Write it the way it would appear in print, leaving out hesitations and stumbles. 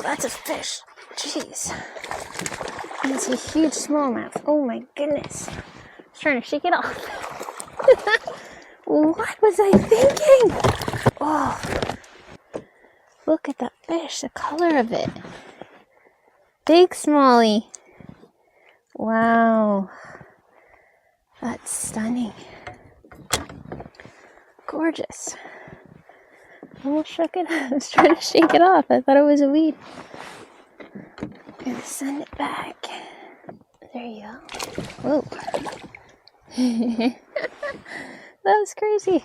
that's a fish. Jeez. It's a huge smallmouth. Oh my goodness. I was trying to shake it off. What was I thinking? Oh, look at that fish, the color of it. Big smallie. Wow. That's stunning. Gorgeous. Almost shook it. I was trying to shake it off. I thought it was a weed. I'm gonna send it back. There you go. Whoa. That was crazy.